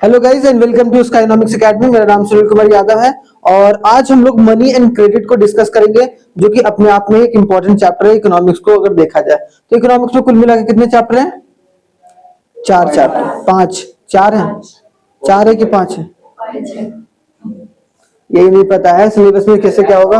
Hello guys and welcome to Skynomics academy. मेरा नाम सुनील कुमार यादव है और आज हम लोग मनी एंड क्रेडिट को डिस्कस करेंगे, जो कि अपने आप में एक इंपॉर्टेंट चैप्टर है इकोनॉमिक्स को अगर देखा जाए तो। इकोनॉमिक्स में कुल मिला के कितने चैप्टर हैं? चार चैप्टर, पांच, चार हैं, चार है कि पांच है यही नहीं पता है सिलेबस में कैसे क्या होगा।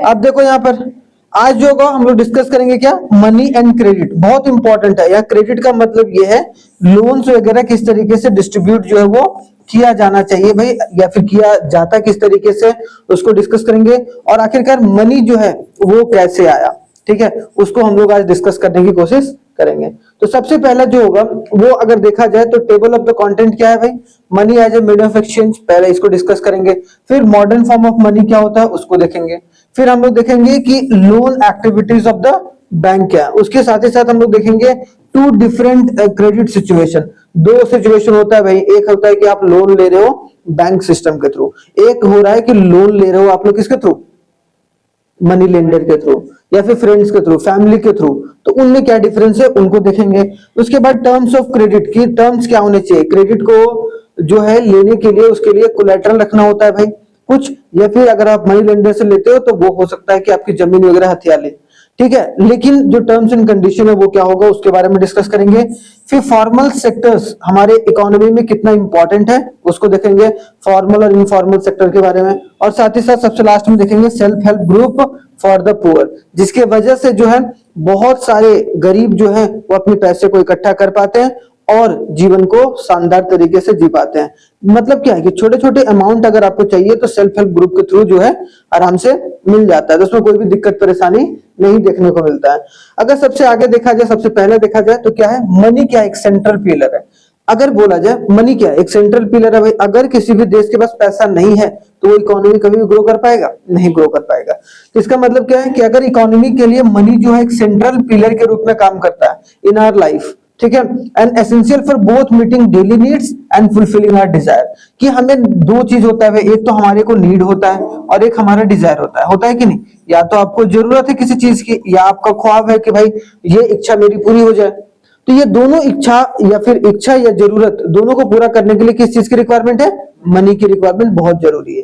अब देखो यहाँ पर आज जो होगा हम लोग डिस्कस करेंगे क्या, मनी एंड क्रेडिट। बहुत इंपॉर्टेंट है। या क्रेडिट का मतलब ये है लोन्स वगैरह किस तरीके से डिस्ट्रीब्यूट जो है वो किया जाना चाहिए भाई, या फिर किया जाता किस तरीके से, उसको डिस्कस करेंगे। और आखिरकार मनी जो है वो कैसे आया, ठीक है, उसको हम लोग आज डिस्कस करने की कोशिश करेंगे। तो सबसे पहला जो होगा वो अगर देखा जाए तो टेबल ऑफ द कंटेंट क्या है भाई, money as a medium of exchange, पहले इसको डिस्कस करेंगे। फिर मॉडर्न फॉर्म ऑफ मनी क्या होता है उसको देखेंगे। फिर हम लोग देखेंगे कि loan activities of the bank क्या है। उसके साथ ही साथ हम लोग देखेंगे टू डिफरेंट क्रेडिट सिचुएशन। दो सिचुएशन होता है भाई, एक होता है कि आप लोन ले रहे हो बैंक सिस्टम के थ्रू, एक हो रहा है कि लोन ले रहे हो आप लोग किसके थ्रू, मनी लेंडर के थ्रू या फिर फ्रेंड्स के थ्रू, फैमिली के थ्रू। तो उनमें क्या डिफरेंस है उनको देखेंगे। उसके बाद टर्म्स ऑफ क्रेडिट की टर्म्स क्या होने चाहिए। क्रेडिट को जो है लेने के लिए उसके लिए कोलेटरल रखना होता है भाई कुछ, या फिर अगर आप मनी लेंडर से लेते हो तो वो हो सकता है कि आपकी जमीन वगैरह हथिया ले, ठीक है। लेकिन जो टर्म्स एंड कंडीशन है वो क्या होगा उसके बारे में डिस्कस करेंगे। फिर फॉर्मल सेक्टर्स हमारे इकोनॉमी में कितना इंपॉर्टेंट है उसको देखेंगे, फॉर्मल और इनफॉर्मल सेक्टर के बारे में। और साथ ही साथ सबसे लास्ट में देखेंगे self help group for the poor, जिसके वजह से जो है बहुत सारे गरीब जो है वो अपने पैसे को इकट्ठा कर पाते हैं और जीवन को शानदार तरीके से जी पाते हैं। मतलब क्या है कि छोटे छोटे अमाउंट अगर आपको चाहिए तो सेल्फ हेल्प ग्रुप के थ्रू जो है आराम से मिल जाता है, तो उसमें कोई भी दिक्कत परेशानी नहीं देखने को मिलता है। अगर सबसे आगे देखा जाए, सबसे पहले देखा जाए तो क्या है, मनी क्या एक सेंट्रल पिलर है। अगर बोला जाए मनी क्या है एक सेंट्रल पिलर है भाई। अगर किसी भी देश के पास पैसा नहीं है तो वो इकोनॉमी कभी भी ग्रो कर पाएगा, नहीं ग्रो कर पाएगा। तो इसका मतलब क्या है कि अगर इकोनॉमी के लिए मनी जो है एक सेंट्रल पिलर के रूप में काम करता है इन आवर लाइफ, ठीक है, and essential for both meeting daily needs and fulfilling our desire. कि हमें दो चीज होता है, एक तो हमारे को नीड होता है और एक हमारा डिजायर होता है कि नहीं। या तो आपको जरूरत है किसी चीज की, या आपका ख्वाब है कि भाई ये इच्छा मेरी पूरी हो जाए। तो ये दोनों इच्छा या जरूरत दोनों को पूरा करने के लिए किस चीज की रिक्वायरमेंट है, मनी की रिक्वायरमेंट बहुत जरूरी है,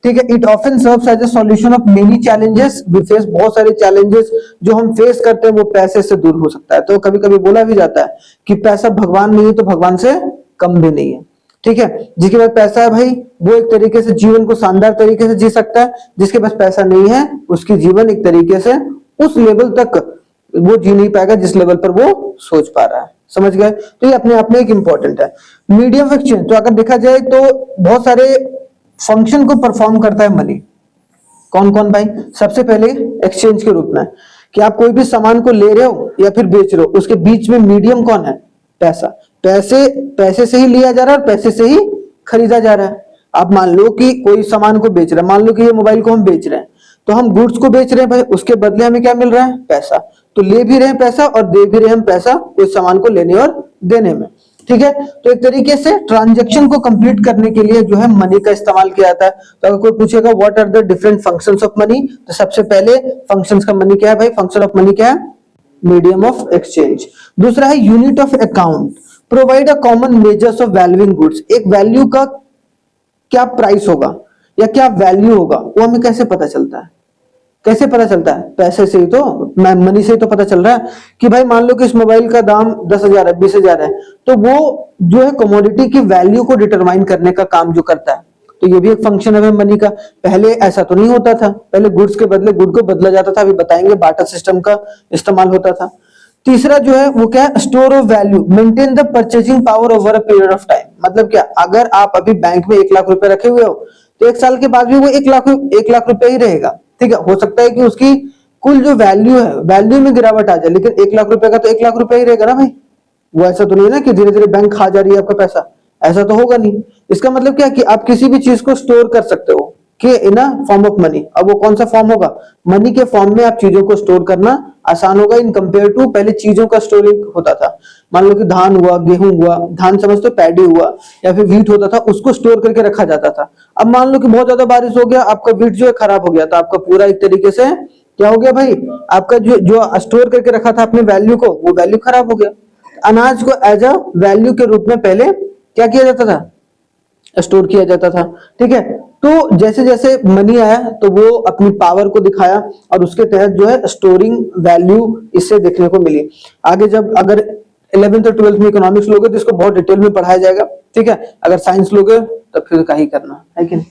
ठीक है। It often serves as a solution of many challenges we face. बहुत सारे चैलेंजेस जो हम फेस करते हैं वो पैसे से दूर हो सकता है। तो कभी कभी बोला भी जाता है कि पैसा भगवान नहीं है तो भगवान से कम भी नहीं है, ठीक है। जिसके पास पैसा है भाई वो एक तरीके से जीवन को शानदार तरीके से जी सकता है, जिसके पास पैसा नहीं है उसकी जीवन एक तरीके से उस लेवल तक वो जी नहीं पाएगा जिस लेवल पर वो सोच पा रहा है। समझ गए। तो ये अपने आप में एक इंपॉर्टेंट है। मीडियम ऑफ एक्सचेंज, तो अगर देखा जाए तो बहुत सारे फंक्शन को परफॉर्म करता है मनी। कौन कौन भाई, सबसे पहले एक्सचेंज के रूप में, कि आप कोई भी सामान को ले रहे हो या फिर बेच रहे हो, उसके बीच में मीडियम कौन है, पैसा। पैसे से ही लिया जा रहा है और पैसे से ही खरीदा जा रहा है। आप मान लो कि कोई सामान को बेच रहे हैं, मान लो कि ये मोबाइल को हम बेच रहे हैं, तो हम गुड्स को बेच रहे हैं भाई, उसके बदले हमें क्या मिल रहा है, पैसा। तो ले भी रहे हैं पैसा और दे भी रहे हैं पैसा उस सामान को लेने और देने में, ठीक है। तो एक तरीके से ट्रांजैक्शन को कंप्लीट करने के लिए जो है मनी का इस्तेमाल किया जाता है। तो अगर कोई पूछेगा what are the different functions of money, तो सबसे पहले फंक्शंस का मनी क्या है भाई, फंक्शन ऑफ मनी क्या है, मीडियम ऑफ एक्सचेंज। दूसरा है unit of account, provide a common measures of valuing goods. एक वैल्यू का क्या प्राइस होगा या क्या वैल्यू होगा वो हमें कैसे पता चलता है, कैसे पता चलता है, पैसे से ही तो, मनी से ही तो पता चल रहा है। कि भाई मान लो कि इस मोबाइल का दाम 10,000 है, 20,000 है, तो वो जो है कमोडिटी की वैल्यू को डिटरमाइन करने का काम जो करता है। तो ये भी एक फंक्शन है मनी का। पहले ऐसा तो नहीं होता था, पहले गुड्स के बदले गुड को बदला जाता था, अभी बताएंगे बार्टर सिस्टम का इस्तेमाल होता था। तीसरा जो है वो क्या है, store of value, maintain the purchasing power over a period of time. मतलब क्या, अगर आप अभी बैंक में 1 लाख रुपए रखे हुए हो तो 1 साल के बाद भी वो 1 लाख रुपए ही रहेगा, ठीक है। हो सकता है कि उसकी कुल जो वैल्यू है, वैल्यू में गिरावट आ जाए, लेकिन 1 लाख रुपए का तो 1 लाख रुपए ही रहेगा ना भाई। वो ऐसा तो नहीं है ना कि धीरे धीरे बैंक खा जा रही है आपका पैसा, ऐसा तो होगा नहीं। इसका मतलब क्या है कि आप किसी भी चीज को स्टोर कर सकते हो कि इन अ फॉर्म ऑफ मनी। अब वो कौन सा फॉर्म होगा, मनी के फॉर्म में आप चीजों को स्टोर करना आसान होगा इन कंपेयर टू पहले चीजों का स्टोरिंग होता था। मान लो कि धान हुआ, गेहूं हुआ, धान समझते हो, पैडी हुआ या फिर व्हीट होता था, उसको स्टोर करके रखा जाता था। अब मान लो कि बहुत ज्यादा बारिश हो गया, आपका व्हीट जो है खराब हो गया, तो आपका पूरा एक तरीके से क्या हो गया भाई, आपका जो जो स्टोर करके रखा था अपने वैल्यू को, वो वैल्यू खराब हो गया। अनाज को एज अ वैल्यू के रूप में पहले क्या किया जाता था, स्टोर किया जाता था। ठीक है, तो जैसे जैसे मनी आया तो वो अपनी पावर को दिखाया और उसके तहत जो है स्टोरिंग वैल्यू इससे देखने को मिली। आगे जब अगर 11th और 12th में इकोनॉमिक्स लोगे तो इसको बहुत डिटेल में पढ़ाया जाएगा। ठीक है, अगर साइंस लोगे तो फिर का ही करना है कि नहीं।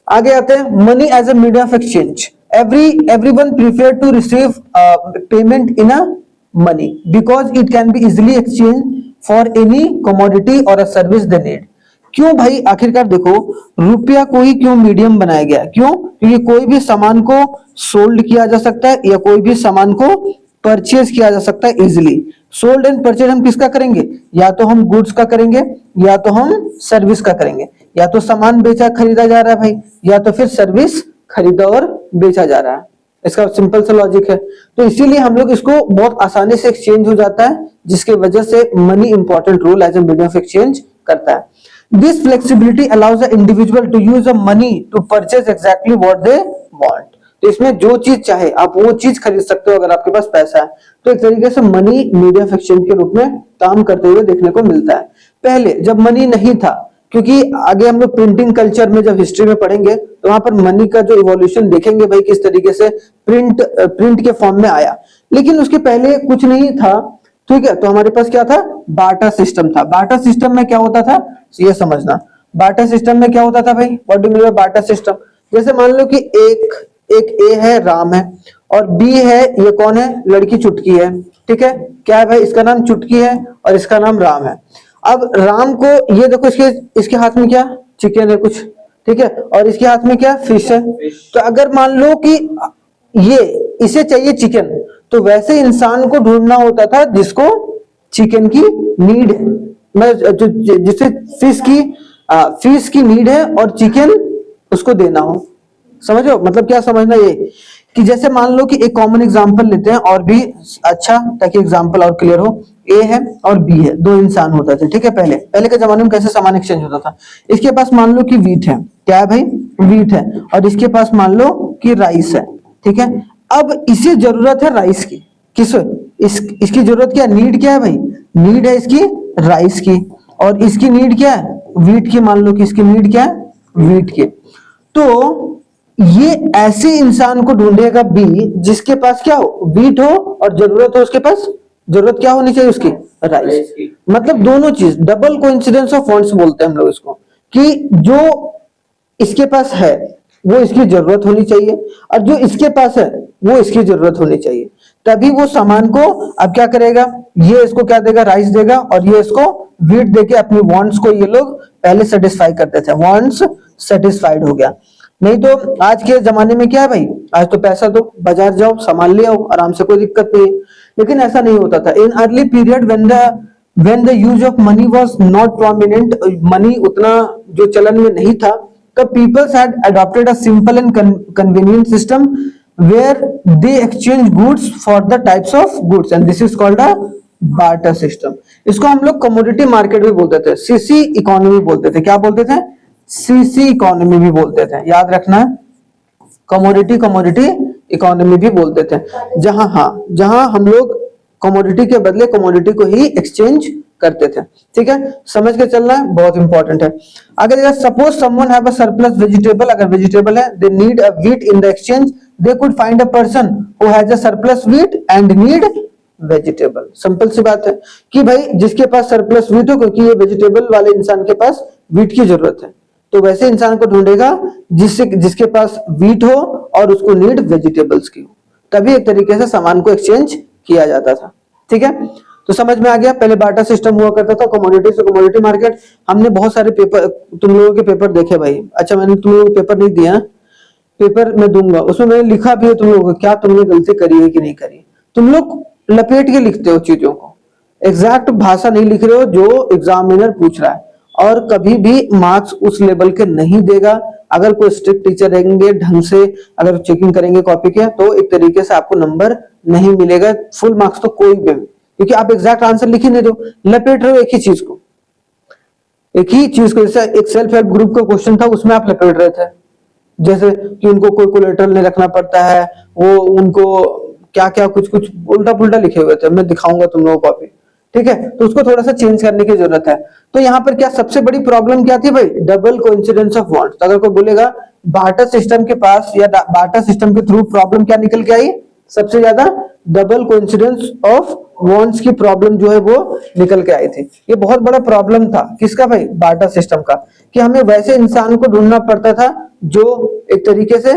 आगे आते हैं money as a media of exchange. Everyone prefer to receive payment in a money because it can be easily exchange for any commodity और अ सर्विस दे नीड। क्यों भाई, आखिरकार देखो रुपया को ही क्यों मीडियम बनाया गया, क्यों? क्योंकि कोई भी सामान को सोल्ड किया जा सकता है या कोई भी सामान को परचेज किया जा सकता है इजिली। सोल्ड एंड परचेज हम किसका करेंगे? या तो हम गुड्स का करेंगे या तो हम सर्विस का करेंगे। या तो सामान बेचा खरीदा जा रहा है भाई, या तो फिर सर्विस खरीदा और बेचा जा रहा है। इसका सिंपल सा लॉजिक है। तो इसीलिए हम लोग इसको बहुत आसानी से एक्सचेंज हो जाता है, जिसके वजह से money important role as a medium of exchange करता है। This flexibility allows the individual to use the money to purchase exactly what they want. तो इसमें जो चीज चाहे आप वो चीज खरीद सकते हो अगर आपके पास पैसा है। तो एक तरीके से मनी मीडिया ऑफ एक्सचेंज के रूप में काम करते हुए देखने को मिलता है। पहले जब मनी नहीं था, क्योंकि आगे हम लोग प्रिंटिंग कल्चर में जब हिस्ट्री में पढ़ेंगे तो वहां पर मनी का जो इवोल्यूशन देखेंगे भाई, किस तरीके से प्रिंट के फॉर्म में आया। लेकिन उसके पहले कुछ नहीं था। ठीक है, तो हमारे पास क्या था? बार्टर सिस्टम था। बार्टर सिस्टम में क्या होता था ये समझना। बार्टर सिस्टम में क्या होता था भाई? What do mean bye barter system? जैसे मान लो कि एक ए है, राम है, और बी है, ये कौन है? लड़की चुटकी है। ठीक है, क्या है भाई? इसका नाम चुटकी है और इसका नाम राम है। अब राम को ये देखो, इसके हाथ में क्या? चिकन है कुछ। ठीक है, और इसके हाथ में क्या? फिश है। तो अगर मान लो कि ये इसे चाहिए चिकन, तो वैसे इंसान को ढूंढना होता था जिसको चिकन की नीड है, मतलब जिसे फिश की नीड है और चिकन उसको देना हो। समझो मतलब क्या समझना ये कि जैसे मान लो कि एक कॉमन एग्जांपल लेते हैं और भी अच्छा, ताकि एग्जांपल और क्लियर हो। ए है और बी है, दो इंसान होते थे। ठीक है, पहले के जमाने में कैसे सामान एक्सचेंज होता था? इसके पास मान लो कि वीट है। क्या है भाई? वीट है। और इसके पास मान लो कि राइस है। ठीक है, अब इसे जरूरत है राइस की। इसकी जरूरत क्या? नीड क्या है भाई? नीड है इसकी राइस की। और इसकी नीड क्या है? वीट की। मान लो कि इसकी नीड क्या है? वीट की। तो ये ऐसे इंसान को ढूंढेगा बी जिसके पास क्या हो? वीट हो और जरूरत हो उसके पास, जरूरत क्या होनी चाहिए उसकी? राइस। मतलब दोनों चीज, डबल कोइंसिडेंस ऑफ वांट्स बोलते हैं हम लोग इसको, कि जो इसके पास है वो इसकी जरूरत होनी चाहिए और जो इसके पास है वो इसकी जरूरत होनी चाहिए। तभी वो सामान को अब क्या करेगा? ये इसको क्या देगा? राइस देगा, और ये इसको वीट देके अपनी वांट्स को ये लोग पहले सेटिस्फाई करते थे। वांट्स सेटिस्फाइड हो गया। नहीं तो आज के जमाने में क्या है भाई? आज तो पैसा दो, बाजार जाओ, सामान ले आओ, आराम से, कोई दिक्कत नहीं है। लेकिन ऐसा नहीं होता था। In early period when the use of money was not prominent, money उतना जो चलन में नहीं था, the peoples had adopted a simple and convenient system where they exchange goods for the types of goods, and this is called a barter system. इसको हम लोग commodity market भी बोलते थे, सीसी इकोनॉमी बोलते थे। क्या बोलते थे? सीसी इकोनॉमी भी बोलते थे। याद रखना, कमोडिटी इकोनॉमी भी बोलते थे, जहां हम लोग कमोडिटी के बदले कमोडिटी को ही एक्सचेंज करते थे। ठीक है, समझ के चलना है, बहुत इंपॉर्टेंट है। आगे देखा, suppose someone have a surplus vegetable, अगर वेजिटेबल है, they need a wheat in the exchange, they could find a person who has a surplus wheat and need vegetable. Simple सी बात है कि भाई जिसके पास सरप्लस व्हीट हो, क्योंकि ये वेजिटेबल वाले इंसान के पास व्हीट की जरूरत है, तो वैसे इंसान को ढूंढेगा जिसके पास व्हीट हो और उसको नीड वेजिटेबल्स की हो। तभी एक तरीके से सामान को एक्सचेंज किया जाता था। ठीक है, तो समझ में आ गया। पहले बार्टर सिस्टम हुआ करता था, कमोडिटी से कमोडिटी मार्केट। हमने बहुत सारे पेपर, तुम लोगों के पेपर देखे भाई। अच्छा, मैंने तुम लोगों को पेपर नहीं दिया, पेपर मैं दूंगा, उसमें मैंने लिखा भी है तुम लोगों को, क्या तुमने गलती करी है कि नहीं करी। तुम लोग लपेट के लिखते हो चीजों को, एग्जैक्ट भाषा नहीं लिख रहे हो जो एग्जामिनर पूछ रहा है। और कभी भी मार्क्स उस लेवल के नहीं देगा। अगर कोई स्ट्रिक्ट टीचर रहेंगे, ढंग से अगर चेकिंग करेंगे कॉपी के, तो एक तरीके से आपको नंबर नहीं मिलेगा, फुल मार्क्स तो कोई भी, क्योंकि आप एग्जैक्ट आंसर लिख ही नहीं रहे हो, लपेट रहे हो एक ही चीज को। जैसे एक सेल्फ हेल्प ग्रुप का क्वेश्चन था, उसमें आप लपेट रहे थे, जैसे कि उनको कोई कोलेटरल नहीं रखना पड़ता है, वो उनको क्या क्या कुछ उल्टा पुल्टा लिखे हुए थे। मैं दिखाऊंगा तुम लोगों को कॉपी। ठीक है, तो उसको थोड़ा सा चेंज करने की जरूरत है। तो यहाँ पर क्या सबसे बड़ी प्रॉब्लम क्या थी भाई, डबल कोइंसिडेंस ऑफ बॉन्ड्स। तो अगर कोई बोलेगा बार्टर सिस्टम के पास या बार्टर सिस्टम के थ्रू प्रॉब्लम क्या निकल के आई, सबसे ज्यादा डबल कोइंसिडेंस ऑफ बॉन्ड्स की प्रॉब्लम जो है वो निकल के आई थी। ये बहुत बड़ा प्रॉब्लम था किसका भाई, बार्टर सिस्टम का, कि हमें वैसे इंसान को ढूंढना पड़ता था जो एक तरीके से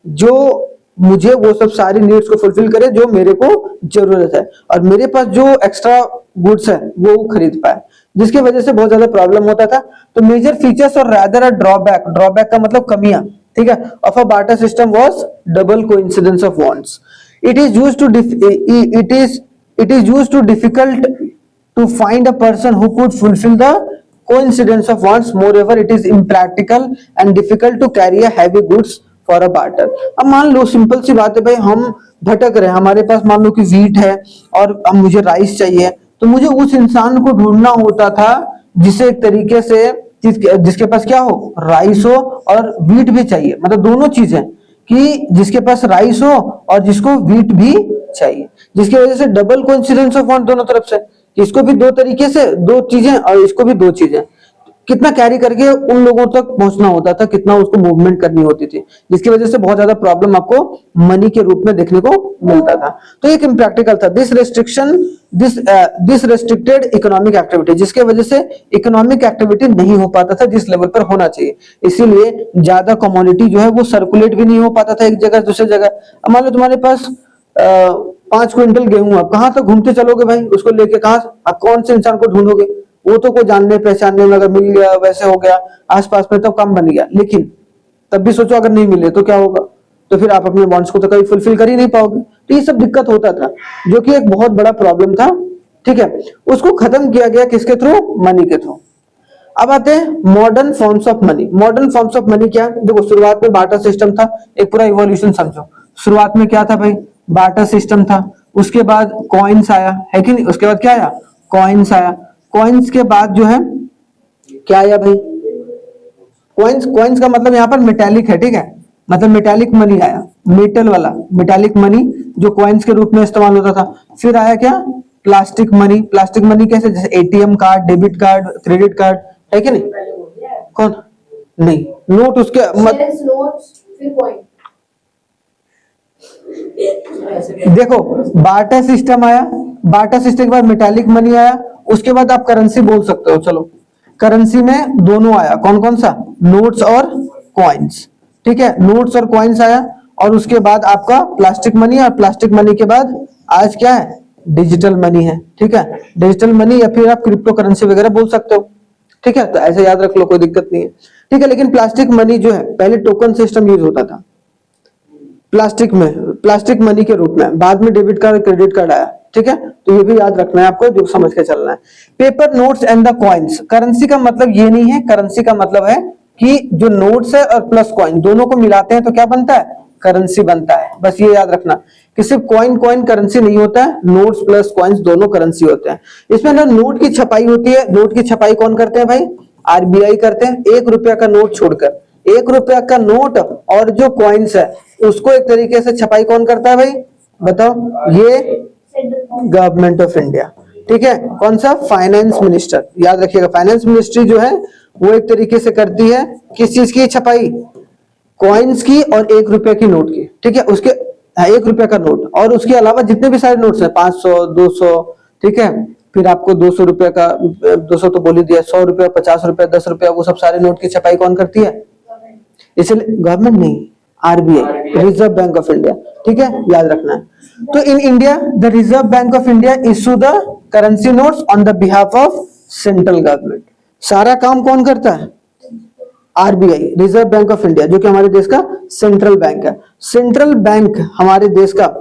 जो मुझे वो सब सारी नीड्स को फुलफिल करे जो मेरे को जरूरत है, और मेरे पास जो एक्स्ट्रा गुड्स है वो खरीद पाए, जिसकी वजह से बहुत ज्यादा प्रॉब्लम होता था। तो मेजर फीचर्स और रादर अ ड्रॉबैक, ड्रॉबैक का मतलब कमियां, ठीक है, of a barter system was double coincidence of bonds. It is used to difficult to find a person who could fulfill the coincidence of wants. Moreover, it is impractical and difficult to carry a heavy goods for a barter. अब मान लो simple सी बात है भाई, हम भटक रहे हैं, हमारे पास मान लो कि वीट है और अब मुझे राइस चाहिए, तो मुझे उस इंसान को ढूंढना होता था जिसे एक तरीके से जिसके पास क्या हो, राइस हो और वीट भी चाहिए, मतलब दोनों चीजें, कि जिसके पास राइस हो और जिसको वीट भी चाहिए, जिसकी वजह से डबल कोइंसिडेंस ऑफ वांट दोनों तरफ से, इसको भी दो तरीके से दो चीजें और इसको भी दो चीजें, कितना कैरी करके उन लोगों तक पहुंचना होता था, कितना उसको मूवमेंट करनी होती थी, जिसकी वजह से बहुत ज्यादा प्रॉब्लम आपको मनी के रूप में देखने को मिलता था। तो एक इम्प्रैक्टिकल था दिस रेस्ट्रिक्टेड इकोनॉमिक एक्टिविटी, जिसके वजह से इकोनॉमिक एक्टिविटी नहीं हो पाता था जिस लेवल पर होना चाहिए, इसीलिए ज्यादा कमोडिटी जो है वो सर्कुलेट भी नहीं हो पाता था एक जगह दूसरी जगह। अब मान लो तुम्हारे पास 5 क्विंटल गेहूं, आप कहां तक घूमते चलोगे भाई उसको लेके, कहां कौन से इंसान को ढूंढोगे, वो तो कोई जानने पहचानने में अगर मिल गया वैसे हो गया, आसपास में तो कम बन गया, लेकिन तब भी सोचो अगर नहीं मिले तो क्या होगा, तो फिर आप अपने बॉन्ड्स को तो कभी फुलफिल कर ही नहीं पाओगे। तो ये सब दिक्कत होता था जो कि एक बहुत बड़ा प्रॉब्लम था, ठीक है, उसको खत्म किया गया किसके थ्रू, मनी के थ्रू। अब आते हैं modern forms of money. Modern forms of money क्या, देखो शुरुआत में बार्टर सिस्टम था, एक पूरा इवोल्यूशन समझो। शुरुआत में क्या था भाई, बार्टर सिस्टम था, उसके बाद कॉइन्स आया, है कि नहीं, उसके बाद क्या आया, कॉइन्स आया, कॉइन्स के बाद जो है क्या आया भाई, कॉइन्स, कॉइन्स का मतलब यहाँ पर मेटालिक है, ठीक है, मतलब मेटालिक मनी आया, मेटल वाला मेटालिक मनी जो कॉइन्स के रूप में इस्तेमाल होता था। फिर आया क्या, प्लास्टिक मनी। प्लास्टिक मनी कैसे, जैसे ATM card, debit card, credit card, है कि नहीं, कौन नहीं, नोट उसके देखो बार्टर सिस्टम आया, बार्टर सिस्टम के बाद मेटालिक मनी आया, उसके बाद आप करेंसी बोल सकते हो, चलो करेंसी में दोनों आया, कौन कौन सा, नोट्स और कॉइन्स, ठीक है, नोट्स और कॉइन्स आया, और उसके बाद आपका प्लास्टिक मनी, और प्लास्टिक मनी के बाद आज क्या है, डिजिटल मनी है, ठीक है, डिजिटल मनी या फिर आप क्रिप्टो करेंसी वगैरह बोल सकते हो, ठीक है, तो ऐसे याद रख लो, कोई दिक्कत नहीं है, ठीक है। लेकिन प्लास्टिक मनी जो है पहले टोकन सिस्टम यूज होता था प्लास्टिक में, प्लास्टिक मनी के रूप में, बाद में डेबिट कार्ड क्रेडिट कार्ड आया, ठीक है, तो ये भी याद रखना है आपको, जो समझ के चलना है। Paper notes and the coins, currency का मतलब ये नहीं है, करेंसी का मतलब है कि जो नोट्स है और प्लस कॉइन दोनों को मिलाते हैं तो क्या बनता है, करेंसी बनता है, बस ये याद रखना कि सिर्फ कॉइन कॉइन करेंसी नहीं होता है, नोट्स प्लस कॉइन्स दोनों करेंसी होते हैं। इसमें ना नोट की छपाई होती है, नोट की छपाई कौन करते हैं भाई, आरबीआई करते हैं, 1 रुपया का नोट छोड़कर, 1 रुपया का नोट और जो कॉइन्स है उसको एक तरीके से छपाई कौन करता है भाई, बताओ, ये गवर्नमेंट ऑफ इंडिया, ठीक है, कौन सा, फाइनेंस मिनिस्टर, याद रखिएगा, फाइनेंस मिनिस्ट्री जो है वो एक तरीके से करती है किस चीज की छपाई, कॉइन्स की और 1 रुपए की नोट की, ठीक है, उसके 1 रुपए का नोट और उसके अलावा जितने भी सारे नोट्स हैं, 500 200, ठीक है, फिर आपको 200 रुपए का, 200 तो बोल ही दिया, 100 रुपया, 50 रुपया, 10 रुपया, वो सब सारे नोट की छपाई कौन करती है, इसलिए गवर्नमेंट नहीं, RBI, reserve bank of India, ठीक है, याद रखना है। तो in India the reserve bank of India issue the currency notes on the behalf of central government. सारा काम कौन करता है, RBI, reserve bank of India, जो कि हमारे देश का सेंट्रल बैंक है। सेंट्रल बैंक हमारे देश का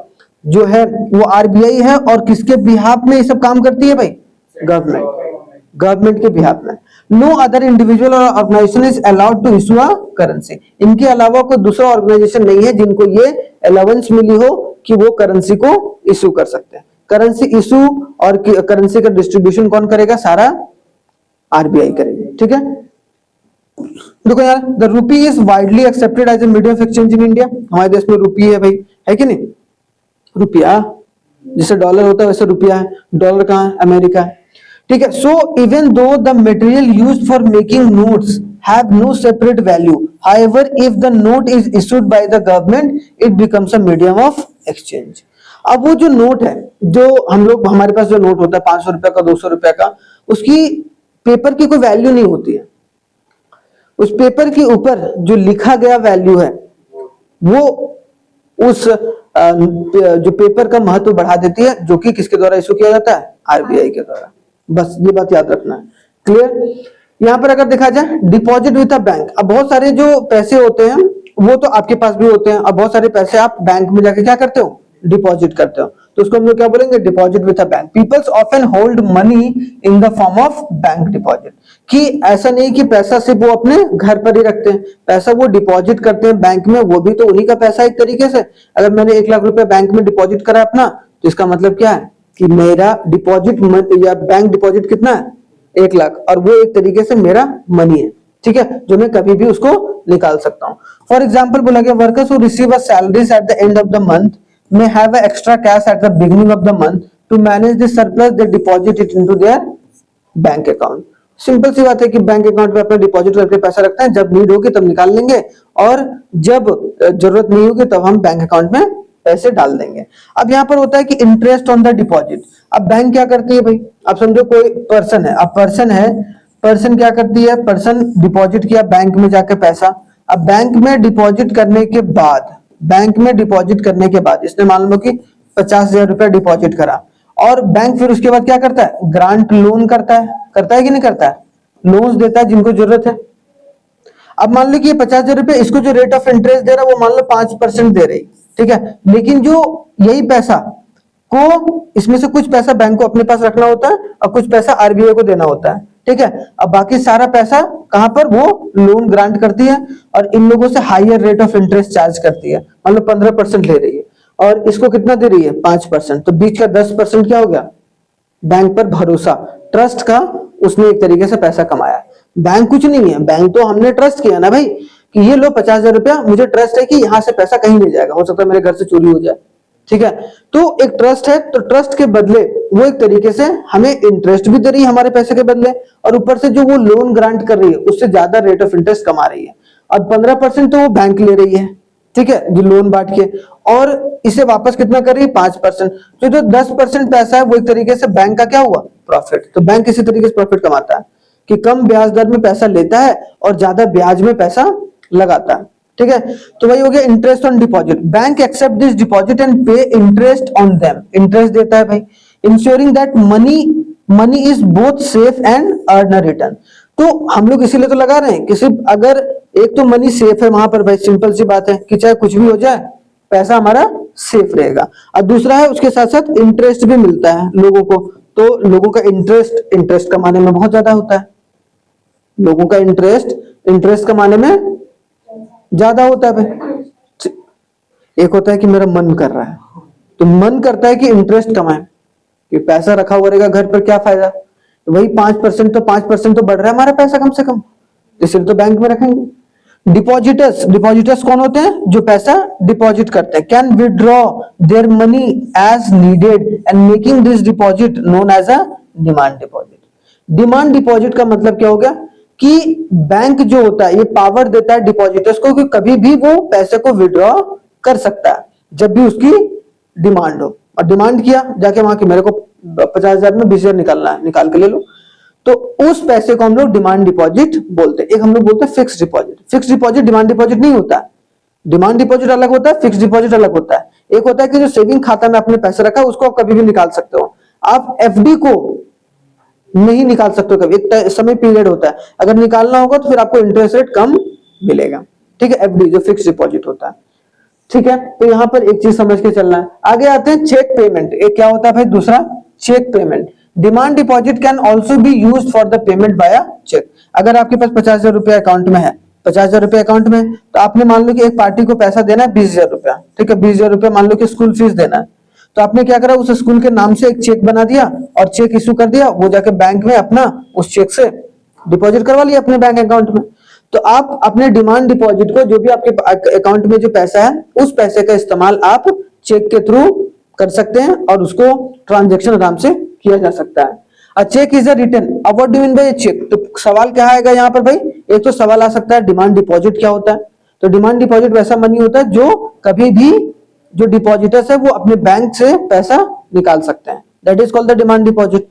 जो है वो आरबीआई है, और किसके बिहाफ में ये सब काम करती है भाई, गवर्नमेंट, गवर्नमेंट के बिहाफ में। नो अदर इंडिविजुअल और organisation is allowed to issue a currency, इनके अलावा कोई दूसरा ऑर्गेनाइजेशन नहीं है जिनको ये अलाउंस मिली हो कि वो करेंसी को इशू कर सकते हैं। करेंसी इशू और करेंसी का डिस्ट्रीब्यूशन कौन करेगा, सारा आरबीआई करेगी, ठीक है। देखो यार, the rupee is widely accepted as a medium of exchange in India, हमारे देश में रूपी है भाई, है कि नहीं, रुपया जैसे डॉलर होता है वैसे रुपया है, डॉलर कहाँ है, अमेरिका है, ठीक है। So even though the material used for making notes have no separate value, however if the note is issued by the government it becomes a medium of exchange। अब वो जो नोट है, जो हम लोग हमारे पास जो नोट होता है 500 रुपए का 200 रुपए का, उसकी पेपर की कोई वैल्यू नहीं होती है। उस पेपर के ऊपर जो लिखा गया वैल्यू है वो उस जो पेपर का महत्व बढ़ा देती है, जो कि किसके द्वारा इशू किया जाता है, आरबीआई के द्वारा। बस ये बात याद रखना है। क्लियर। यहाँ पर अगर देखा जाए डिपॉजिट विद अ बैंक, अब बहुत सारे जो पैसे होते हैं वो तो आपके पास भी होते हैं, अब बहुत सारे पैसे आप बैंक में जाके क्या करते हो, डिपॉजिट करते हो, तो उसको हम लोग क्या बोलेंगे, deposit with a bank. Peoples often hold money in the form of bank deposit, कि ऐसा नहीं कि पैसा सिर्फ वो अपने घर पर ही रखते हैं, पैसा वो डिपॉजिट करते हैं बैंक में, वो भी तो उन्हीं का पैसा एक तरीके से। अगर मैंने 1 लाख रुपए बैंक में डिपॉजिट करा अपना, तो इसका मतलब क्या है कि मेरा डिपॉजिट या बैंक डिपॉजिट कितना है, 1 लाख, और वो एक तरीके से मेरा मनी है, ठीक है, जो मैं कभी भी उसको निकाल सकता हूं। फॉर एग्जाम्पल बोला गया workers who receive a salaries at the end of the month may have a extra cash at the beginning of the month to manage the surplus they deposit it into their bank account। Simple सी बात है कि bank account में अपना deposit करके पैसा रखते हैं, जब नीड होगी तब निकाल लेंगे, और जब जरूरत नहीं होगी तब हम बैंक अकाउंट में पैसे डाल देंगे। अब यहाँ पर होता है कि इंटरेस्ट ऑन द डिपॉजिट। अब बैंक क्या करती है भाई, अब समझो कोई पर्सन है, अब पर्सन है, पर्सन क्या करती है, पर्सन डिपॉजिट किया बैंक में जाके पैसा। अब बैंक में डिपॉजिट करने के बाद, बैंक में डिपॉजिट करने के बाद इसने मान लो कि 50,000 रुपया डिपॉजिट करा, और बैंक फिर उसके बाद क्या करता है, ग्रांट लोन करता है कि नहीं करता है, लोन्स देता है जिनको जरूरत है। अब मान लो कि ये 50,000 रुपए, इसको जो रेट ऑफ इंटरेस्ट दे रहा है वो मान लो 5% दे रही, ठीक है, लेकिन जो यही पैसा को, इसमें से कुछ पैसा बैंक को अपने पास रखना होता है और कुछ पैसा आरबीआई को देना होता है, ठीक है। अब बाकी सारा पैसा कहां पर, वो लोन ग्रांट करती है और इन लोगों से higher rate of interest charge करती है, मान लो 15% ले रही है और इसको कितना दे रही है, 5%, तो बीच का 10% क्या हो गया, बैंक पर भरोसा, ट्रस्ट का, उसने एक तरीके से पैसा कमाया। बैंक कुछ नहीं है, बैंक तो हमने ट्रस्ट किया ना भाई, कि ये लो 50,000 रुपया, मुझे ट्रस्ट है कि यहां से पैसा कहीं नहीं जाएगा, हो सकता है मेरे घर से चोरी हो जाए, ठीक है, तो एक ट्रस्ट है, तो ट्रस्ट के बदले वो एक तरीके से हमें इंटरेस्ट भी दे रही है हमारे पैसे के बदले, और ऊपर से जो वो लोन ग्रांट कर रही है उससे ज्यादा रेट ऑफ इंटरेस्ट कमा रही है। अब 15% तो वो बैंक ले रही है, ठीक है, जो लोन बांट के, और इसे वापस कितना कर रही है, 5%, तो जो 10% पैसा है वो एक तरीके से बैंक का क्या हुआ, प्रॉफिट। तो बैंक इसी तरीके से प्रॉफिट कमाता है कि कम ब्याज दर में पैसा लेता है और ज्यादा ब्याज में पैसा लगाता है, ठीक है। तो वही हो गया interest on deposit. Bank accept this deposit and pay interest on them, interest देता है भाई, insuring that money is both safe and earn a return. तो हम लोग इसीलिए तो लगा रहे हैं कि सिर्फ अगर एक तो मनी सेफ है वहां पर भाई, सिंपल सी बात है कि चाहे कुछ भी हो जाए पैसा हमारा सेफ रहेगा, और दूसरा है उसके साथ साथ इंटरेस्ट भी मिलता है लोगों को, तो लोगों का इंटरेस्ट कमाने में बहुत ज्यादा होता है, लोगों का इंटरेस्ट कमाने में ज्यादा होता है भाई। एक होता है कि मेरा मन कर रहा है, तो मन करता है कि इंटरेस्ट कमाए, कि पैसा रखा हुआ रहेगा घर पर, क्या फायदा, वही 5%, तो 5% तो बढ़ रहा है हमारा पैसा कम से कम, इसलिए तो बैंक में रखेंगे। डिपॉजिटर्स कौन होते हैं, जो पैसा डिपॉजिट करते हैं, can withdraw their money as needed and making this deposit known as a demand deposit. Demand deposit का मतलब क्या हो गया कि बैंक जो होता है ये पावर देता है डिपॉजिटर्स को कि कभी भी वो पैसे को विड्रॉ कर सकता है जब भी उसकी डिमांड हो, और डिमांड किया जाके वहां की मेरे को 50,000 में 20,000 निकालना है, निकाल के ले लो, तो उस पैसे को हम लोग डिमांड डिपॉजिट बोलते हैं। एक हम लोग बोलते हैं fix deposit. Fix deposit demand deposit नहीं होता है, डिमांड डिपॉजिट अलग होता है, फिक्स डिपॉजिट अलग होता है। एक होता है कि जो सेविंग खाता में आपने पैसा रखा उसको आप कभी भी निकाल सकते हो, आप एफडी को नहीं निकाल सकते हो, कभी एक समय पीरियड होता है, अगर निकालना होगा तो फिर आपको इंटरेस्ट रेट कम मिलेगा, ठीक है, एफडी जो फिक्स डिपॉजिट होता है, ठीक है। तो यहां पर एक चीज समझ के चलना है। आगे आते हैं चेक पेमेंट। एक क्या होता है भाई, दूसरा cheque payment. Demand deposit can also be used for the payment by cheque. अगर आपके पास 50,000 रुपया अकाउंट में है, 50,000 रुपया अकाउंट में, तो आपने मान लो कि एक पार्टी को पैसा देना है 20,000 रुपया, ठीक है, 20,000 रुपया मान लो कि स्कूल फीस देना है, तो आपने क्या करा, उस स्कूल के नाम से एक चेक बना दिया और चेक इशू कर दिया, वो जाके बैंक में अपना उस चेक से डिपॉजिट करवा लिया अपने बैंक अकाउंट में। तो आप अपने डिमांड डिपॉजिट को, जो भी आपके अकाउंट में जो पैसा है, उस पैसे का इस्तेमाल आप चेक के थ्रू कर सकते हैं और उसको ट्रांजैक्शन आराम से किया जा सकता है। A cheque is a return. अब what do mean by cheque? तो सवाल क्या आएगा यहाँ पर भाई? एक तो सवाल आ सकता है डिमांड डिपॉजिट क्या होता है। तो डिमांड डिपॉजिट वैसा मनी होता है जो कभी भी जो डिपॉजिटर्स है वो अपने बैंक से पैसा निकाल सकते हैं, that is called the demand deposit.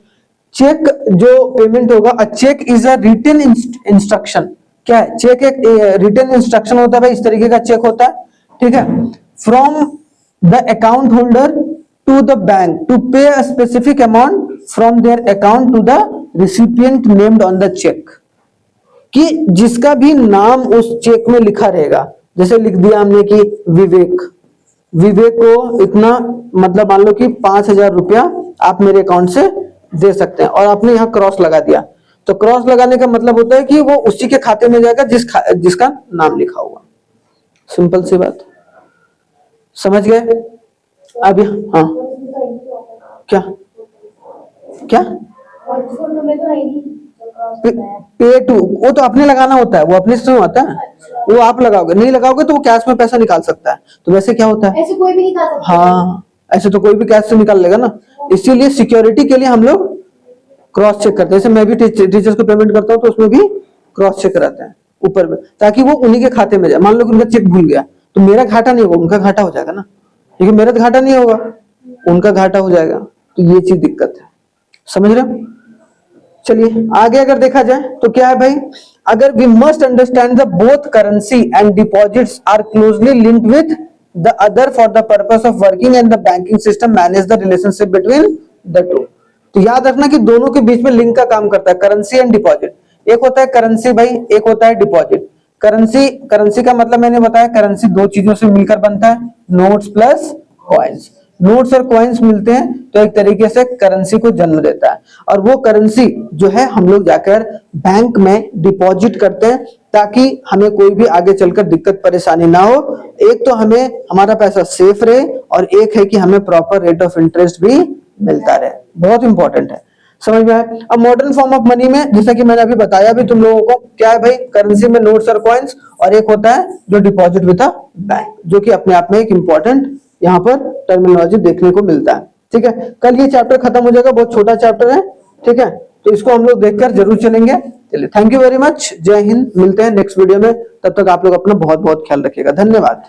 Cheque जो पेमेंट होगा, a cheque is a written instruction. क्या है? चेक एक रिटन इंस्ट्रक्शन होता है भाई, इस तरीके का चेक होता है, ठीक है। From the account holder to the bank to pay a specific amount from their account to the recipient named on the cheque, कि जिसका भी नाम उस चेक में लिखा रहेगा। जैसे लिख दिया हमने कि विवेक, विवेक को इतना, मतलब मान लो कि 5,000 रुपया आप मेरे अकाउंट से दे सकते हैं, और आपने यहाँ क्रॉस लगा दिया। तो क्रॉस लगाने का मतलब होता है कि वो उसी के खाते में जाएगा जिसका नाम लिखा हुआ। सिंपल सी बात, समझ गए? अब हाँ, क्या क्या पे टू, वो तो अपने लगाना होता है, वो अपने से होता है, वो आप लगाओगे, नहीं लगाओगे तो वो कैश में पैसा निकाल सकता है। तो वैसे क्या होता है, ऐसे कोई भी निकाल सकता है। हाँ, ऐसे तो कोई भी कैश से निकाल लेगा ना। इसीलिए सिक्योरिटी के लिए हम लोग क्रॉस चेक करते हैं। जैसे मैं भी टीचर्स को पेमेंट करता हूँ तो उसमें भी क्रॉस चेक रहता है ऊपर में, ताकि वो उन्हीं के खाते में जाए। मान लो कि उनका चेक भूल गया तो मेरा घाटा नहीं होगा, उनका घाटा हो जाएगा ना, क्योंकि मेरा तो घाटा नहीं होगा, उनका घाटा हो जाएगा। तो ये चीज दिक्कत है, समझ रहे हो? चलिए आगे अगर देखा जाए तो क्या है भाई, अगर we must understand the both currency and deposits are closely linked with the other for the purpose of working and the banking system manage the relationship between the two. तो याद रखना कि दोनों के बीच में लिंक का काम करता है, करेंसी एंड डिपॉजिट। एक होता है करेंसी भाई, एक होता है डिपॉजिट। करेंसी का मतलब मैंने बताया, करेंसी दो चीजों से मिलकर बनता है, नोट्स प्लस कॉइन्स। नोट्स और कॉइन्स मिलते हैं तो एक तरीके से करेंसी को जन्म देता है, और वो करेंसी जो है हम लोग जाकर बैंक में डिपॉजिट करते हैं, ताकि हमें कोई भी आगे चलकर दिक्कत परेशानी ना हो। एक तो हमें हमारा पैसा सेफ रहे, और एक है कि हमें प्रॉपर रेट ऑफ इंटरेस्ट भी मिलता रहे। बहुत इंपॉर्टेंट है, समझ में आया? अब मॉडर्न फॉर्म ऑफ मनी में, जैसा कि मैंने अभी बताया भी तुम लोगों को, क्या है भाई, करेंसी में नोट्स और कॉइन्स, और एक होता है जो डिपॉजिट विद अ बैंक, जो कि अपने आप में एक इंपॉर्टेंट यहाँ पर टर्मिनोलॉजी देखने को मिलता है। ठीक है, कल ये चैप्टर खत्म हो जाएगा, बहुत छोटा चैप्टर है, ठीक है, तो इसको हम लोग देखकर जरूर चलेंगे। चलिए, थैंक यू वेरी मच, जय हिंद, मिलते हैं नेक्स्ट वीडियो में। तब तक आप लोग अपना बहुत बहुत ख्याल रखिएगा, धन्यवाद।